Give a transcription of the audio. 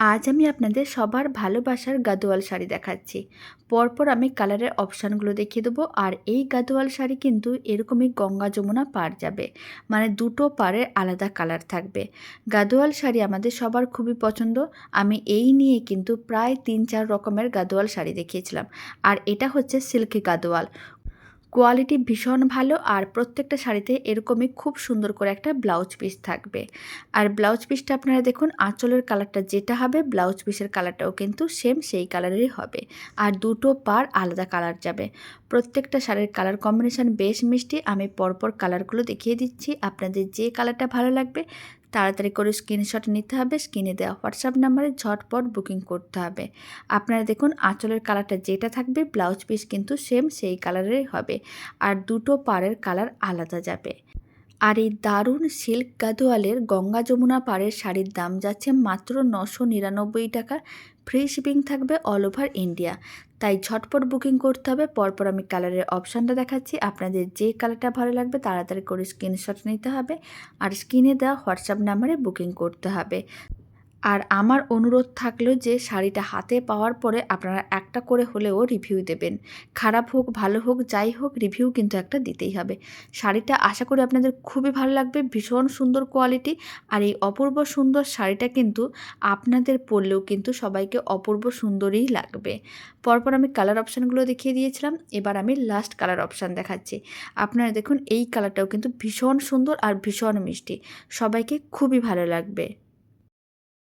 আজ আমি আপনাদের সবার ভালোবাসার গাদোয়াল শাড়ি দেখাচ্ছি। পরপর আমি কালারের অপশানগুলো দেখিয়ে দেবো। আর এই গাদোয়াল শাড়ি কিন্তু এরকমই গঙ্গা যমুনা পাড় যাবে, মানে দুটো পাড়ের আলাদা কালার থাকবে। গাদোয়াল শাড়ি আমাদের সবার খুবই পছন্দ। আমি এই নিয়ে কিন্তু প্রায় 3-4 রকমের গাদোয়াল শাড়ি দেখিয়েছিলাম। আর এটা হচ্ছে সিল্কি গাদোয়াল। কোয়ালিটি ভীষণ ভালো, আর প্রত্যেকটা শাড়িতে এরকমই খুব সুন্দর করে একটা ব্লাউজ পিস থাকবে। আর ব্লাউজ পিসটা আপনারা দেখুন, আঁচলের কালারটা যেটা হবে ব্লাউজ পিসের কালারটাও কিন্তু সেম সেই কালারেরই হবে। আর দুটো পাড় আলাদা কালার যাবে। প্রত্যেকটা শাড়ির কালার কম্বিনেশন বেশ মিষ্টি। আমি পরপর কালারগুলো দেখিয়ে দিচ্ছি। আপনাদের যে কালারটা ভালো লাগবে তাড়াতাড়ি করে স্ক্রিনশট নিতে হবে। স্ক্রিনে দেওয়া হোয়াটসঅ্যাপ নাম্বারে ঝটপট বুকিং করতে হবে। আপনারা দেখুন, আঁচলের কালারটা যেটা থাকবে ব্লাউজ পিস কিন্তু সেম সেই কালারেরই হবে। আর দুটো পাড়ের কালার আলাদা যাবে। আর এই দারুণ সিল্ক গাদোয়ালের গঙ্গা যমুনা পাড়ের শাড়ির দাম যাচ্ছে মাত্র 999 টাকা। ফ্রি শিপিং থাকবে অল ওভার ইন্ডিয়া। তাই ঝটপট বুকিং করতে হবে। পরপর আমি কালারের অপশানটা দেখাচ্ছি। আপনাদের যে কালারটা ভালো লাগবে তাড়াতাড়ি করে স্ক্রিনশট নিতে হবে। আর স্ক্রিনে দেওয়া হোয়াটসঅ্যাপ নাম্বারে বুকিং করতে হবে। আর আমার অনুরোধ থাকলো যে শাড়িটা হাতে পাওয়ার পরে আপনারা একটা করে হলেও রিভিউ দেবেন। খারাপ হোক ভালো হোক যাই হোক, রিভিউ কিন্তু একটা দিতেই হবে। শাড়িটা আশা করি আপনাদের খুবই ভালো লাগবে। ভীষণ সুন্দর কোয়ালিটি। আর এই অপূর্ব সুন্দর শাড়িটা কিন্তু আপনাদের পরলেও কিন্তু সবাইকে অপূর্ব সুন্দরই লাগবে। পরপর আমি কালার অপশানগুলো দেখিয়ে দিয়েছিলাম। এবার আমি লাস্ট কালার অপশান দেখাচ্ছি। আপনারা দেখুন, এই কালারটাও কিন্তু ভীষণ সুন্দর আর ভীষণ মিষ্টি। সবাইকে খুবই ভালো লাগবে।